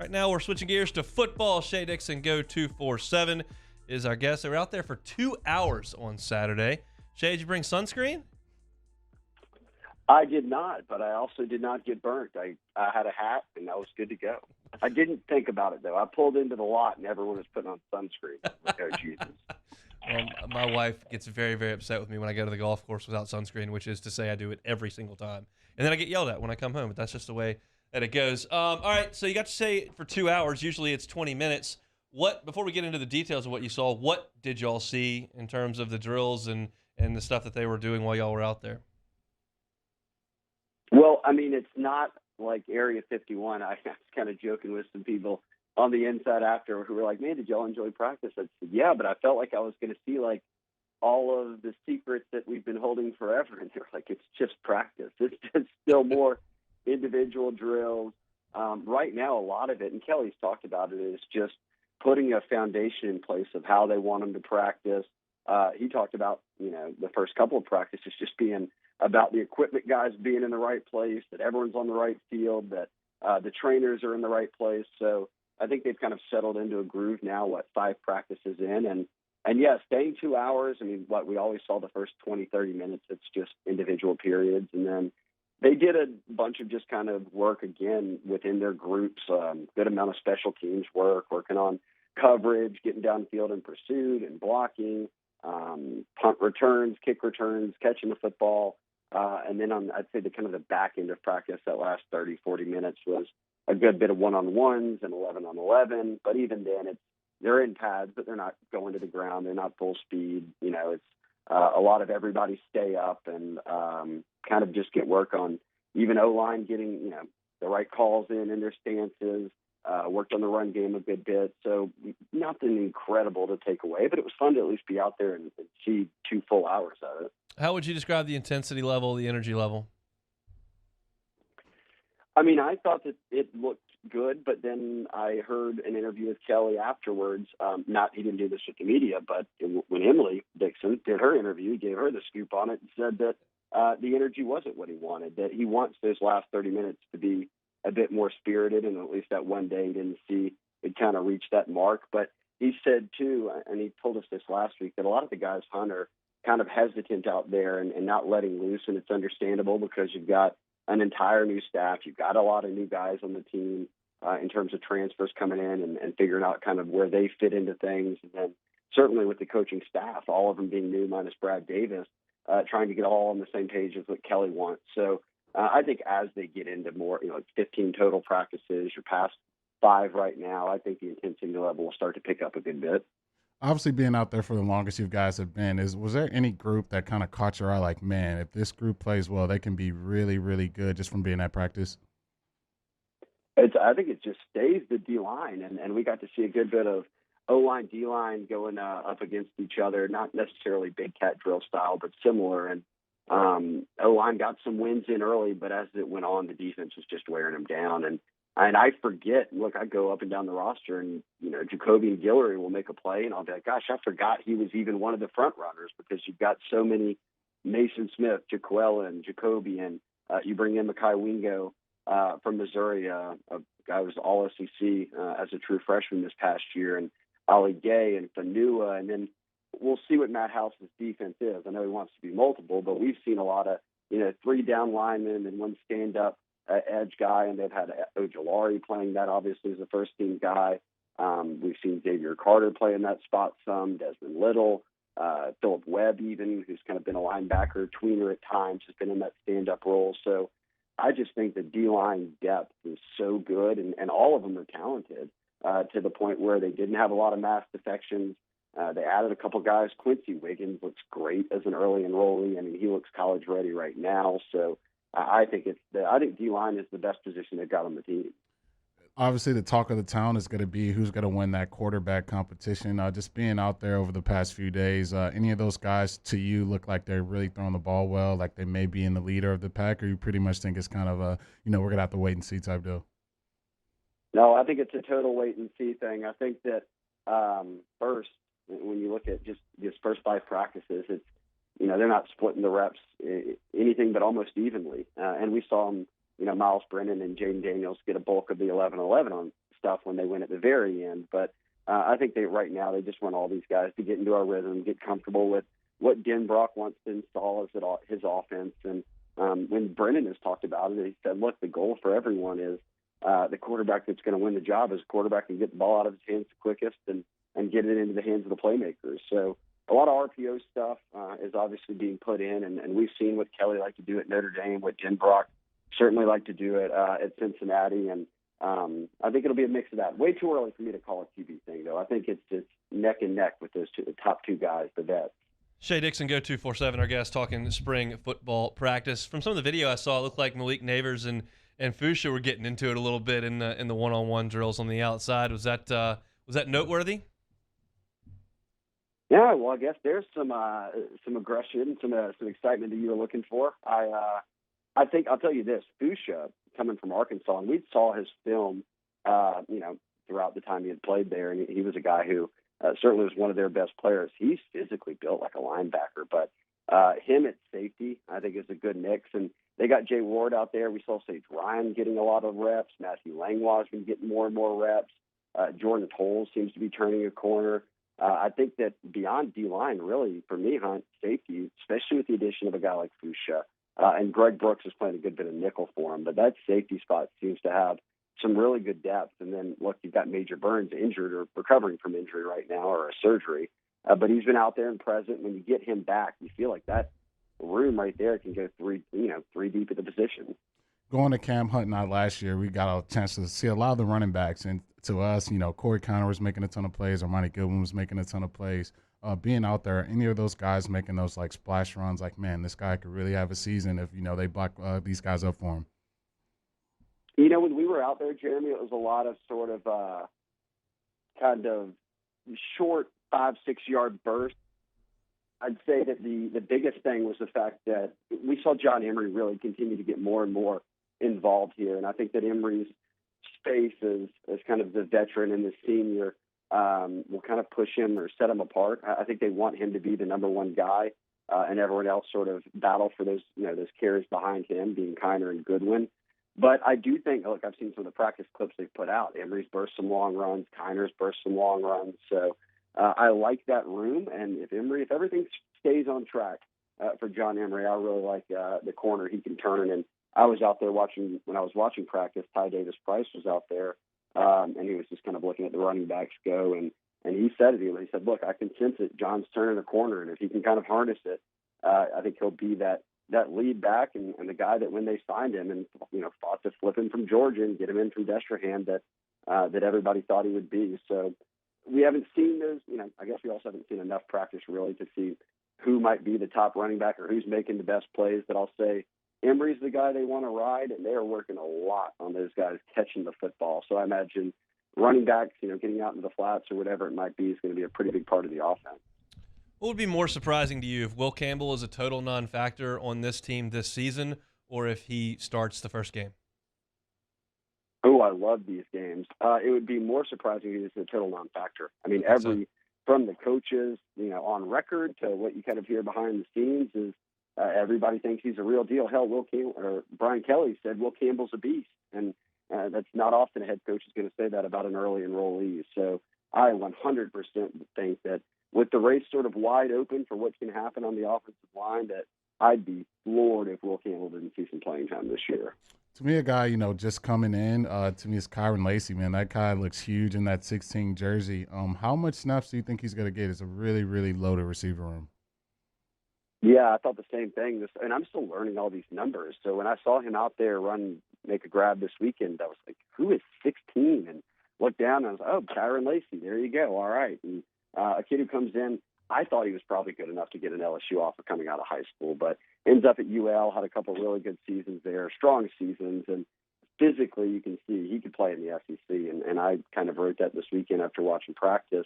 Right now, we're switching gears to football. Shea Dixon, Go 247, is our guest. They were out there for 2 hours on Saturday. Shea, did you bring sunscreen? I did not, but I also did not get burnt. I had a hat, and I was good to go. I didn't think about it, though. I pulled into the lot, and everyone was putting on sunscreen. Like, oh, Jesus. My wife gets very, very upset with me when I go to the golf course without sunscreen, which is to say I do it every single time. And then I get yelled at when I come home, but that's just the way that it goes. All right, so you got to say for 2 hours. Usually it's 20 minutes. Before we get into the details of what you saw, what did y'all see in terms of the drills and the stuff that they were doing while y'all were out there? Well, I mean, it's not like Area 51. I was kind of joking with some people on the inside after who were like, man, did y'all enjoy practice? I said, yeah, but I felt like I was going to see like all of the secrets that we've been holding forever. And they're like, it's just practice. It's just still more individual drills. Right now, a lot of it, and Kelly's talked about it, is just putting a foundation in place of how they want them to practice. He talked about, the first couple of practices just being about the equipment guys being in the right place, that everyone's on the right field, that the trainers are in the right place. So I think they've kind of settled into a groove now, 5 practices in. And yeah, staying 2 hours, I mean, we always saw the first 20, 30 minutes, it's just individual periods. And then they did a bunch of just kind of work, again, within their groups, good amount of special teams work, working on coverage, getting downfield in pursuit and blocking, punt returns, kick returns, catching the football. And then I'd say the back end of practice, that last 30, 40 minutes was a good bit of one-on-ones and 11-on-11. But even then, they're in pads, but they're not going to the ground. They're not full speed. It's a lot of everybody stay up and kind of just get work on even O-line getting, the right calls in their stances, worked on the run game a good bit. So nothing incredible to take away, but it was fun to at least be out there and see 2 full hours of it. How would you describe the intensity level, the energy level? I mean, I thought that it looked good, but then I heard an interview with Kelly afterwards. He didn't do this with the media, but when Emily Dixon did her interview, he gave her the scoop on it and said that the energy wasn't what he wanted, that he wants those last 30 minutes to be a bit more spirited, and at least that one day he didn't see it kind of reach that mark. But he said, too, and he told us this last week, that a lot of the guys, Hunt, are kind of hesitant out there and not letting loose, and it's understandable because you've got an entire new staff. You've got a lot of new guys on the team in terms of transfers coming in and figuring out kind of where they fit into things. And then certainly with the coaching staff, all of them being new minus Brad Davis, trying to get all on the same page as what Kelly wants. So I think as they get into more, 15 total practices, you're past 5 right now, I think the intensity level will start to pick up a good bit. Obviously, being out there for the longest you guys have been, was there any group that kind of caught your eye? Like, man, if this group plays well, they can be really, really good just from being at practice. I think it just stays the D-line, and we got to see a good bit of O-line, D-line going up against each other, not necessarily big cat drill style, but similar. And O-line got some wins in early, but as it went on, the defense was just wearing them down. And I forget, look, I go up and down the roster and, Jacoby and Guillory will make a play and I'll be like, gosh, I forgot he was even one of the front runners because you've got so many Mason Smith, Jaquelin, Jacoby, and you bring in Mekhi Wingo from Missouri, a guy who was all SEC as a true freshman this past year, and Ali Gay and Fanua. And then we'll see what Matt House's defense is. I know he wants to be multiple, but we've seen a lot of, 3 down linemen and 1 stand-up edge guy, and they've had Ojolari playing that obviously as a first-team guy. We've seen Xavier Carter play in that spot some, Desmond Little, Philip Webb even, who's kind of been a linebacker tweener at times, has been in that stand-up role. So I just think the D-line depth is so good, and all of them are talented to the point where they didn't have a lot of mass defections. They added a couple guys. Quincy Wiggins looks great as an early enrollee. I mean, he looks college ready right now. So I think D-line is the best position they've got on the team. Obviously, the talk of the town is going to be who's going to win that quarterback competition. Just being out there over the past few days, any of those guys to you look like they're really throwing the ball well, like they may be in the leader of the pack, or you pretty much think it's kind of a, we're going to have to wait and see type deal? No, I think it's a total wait and see thing. I think that first, when you look at just these first 5 practices, it's, they're not splitting the reps anything but almost evenly. And we saw them, Miles Brennan and Jaden Daniels get a bulk of the 11-11 on stuff when they win at the very end. But I think right now they just want all these guys to get into our rhythm, get comfortable with what Denbrock wants to install as his offense. And when Brennan has talked about it, he said, look, the goal for everyone is the quarterback that's going to win the job is a quarterback can get the ball out of his hands the quickest and get it into the hands of the playmakers. So a lot of RPO stuff is obviously being put in, and we've seen what Kelly liked to do at Notre Dame, what Denbrock certainly liked to do at Cincinnati, and I think it'll be a mix of that. Way too early for me to call a QB thing, though. I think it's neck and neck with those the top two guys, the vets. Shea Dixon, Go 247, our guest, talking spring football practice. From some of the video I saw, it looked like Malik Neighbors and Fusha were getting into it a little bit in the one-on-one drills on the outside. Was that noteworthy? Yeah, well, I guess there's some aggression, some excitement that you were looking for. I think I'll tell you this: Fusha, coming from Arkansas, and we saw his film, throughout the time he had played there, and he was a guy who certainly was one of their best players. He's physically built like a linebacker, but him at safety, I think, is a good mix. And they got Jay Ward out there. We saw Sage Ryan getting a lot of reps. Matthew Langlois has been getting more and more reps. Jordan Toles seems to be turning a corner. I think that beyond D-line, really, for me, Hunt, safety, especially with the addition of a guy like Fusha, and Greg Brooks is playing a good bit of nickel for him, but that safety spot seems to have some really good depth. And then, look, you've got Major Burns injured or recovering from injury right now or a surgery, but he's been out there and present. When you get him back, you feel like that room right there can go three deep at the position. Going to Cam Hunt not last year, we got a chance to see a lot of the running backs. And to us, Corey Conner was making a ton of plays. Armani Goodwin was making a ton of plays. Being out there, any of those guys making those, like, splash runs, like, man, this guy could really have a season if, they block these guys up for him. When we were out there, Jeremy, it was a lot of sort of kind of short 5-6 yard bursts. I'd say that the biggest thing was the fact that we saw John Emery really continue to get more and more involved here. And I think that Emery's space as kind of the veteran and the senior will kind of push him or set him apart. I think they want him to be the number one guy and everyone else sort of battle for those carries behind him, being Kiner and Goodwin. But I do think, look, I've seen some of the practice clips they've put out. Emery's burst some long runs. Kiner's burst some long runs. So I like that room. And if everything stays on track for John Emery, I really like the corner he can turn. And I was out there when I was watching practice, Ty Davis-Price was out there, and he was just kind of looking at the running backs go. And he said he said, look, I can sense it. John's turning a corner. And if he can kind of harness it, I think he'll be that lead back and the guy that when they signed him and fought to flip him from Georgia and get him in from Destrehan that everybody thought he would be. So we haven't seen those. I guess we also haven't seen enough practice really to see who might be the top running back or who's making the best plays. But I'll say Emery's the guy they want to ride, and they are working a lot on those guys catching the football. So I imagine running backs, getting out into the flats or whatever it might be is going to be a pretty big part of the offense. What would be more surprising to you, if Will Campbell is a total non-factor on this team this season, or if he starts the first game? Oh, I love these games. It would be more surprising if he's a total non-factor. I mean, from the coaches, on record to what you kind of hear behind the scenes is everybody thinks he's a real deal. Hell, Brian Kelly said Will Campbell's a beast, and that's not often a head coach is going to say that about an early enrollee. So I 100% think that with the race sort of wide open for what's going to happen on the offensive line, that I'd be floored if Will Campbell didn't see some playing time this year. To me, a guy, just coming in, to me is Kyron Lacy, man. That guy looks huge in that 16 jersey. How much snaps do you think he's going to get? It's a really, really loaded receiver room. Yeah, I thought the same thing. And I'm still learning all these numbers. So when I saw him out there make a grab this weekend, I was like, who is 16? And looked down and I was like, oh, Kyron Lacy, there you go. All right. And a kid who comes in, I thought he was probably good enough to get an LSU offer coming out of high school, but ends up at UL, had a couple of really good seasons there, strong seasons, and physically you can see he could play in the SEC, and I kind of wrote that this weekend after watching practice.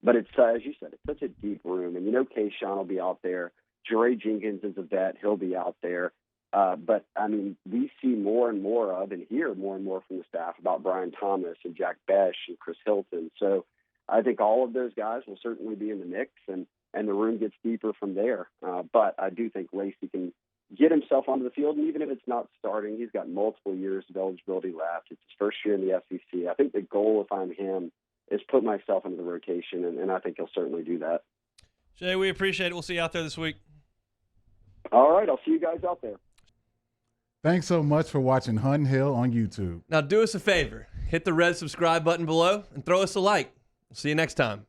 But it's, as you said, it's such a deep room, and Kayshawn will be out there. Jeray Jenkins is a vet. He'll be out there. But, I mean, we see more and more of and hear more and more from the staff about Brian Thomas and Jack Besh and Chris Hilton. So I think all of those guys will certainly be in the mix, and the room gets deeper from there. But I do think Lacy can get himself onto the field. And even if it's not starting, he's got multiple years of eligibility left. It's his first year in the SEC. I think the goal, if I'm him, is put myself into the rotation, and I think he'll certainly do that. Shea, we appreciate it. We'll see you out there this week. All right, I'll see you guys out there. Thanks so much for watching Hunt Hill on YouTube. Now do us a favor. Hit the red subscribe button below and throw us a like. We'll see you next time.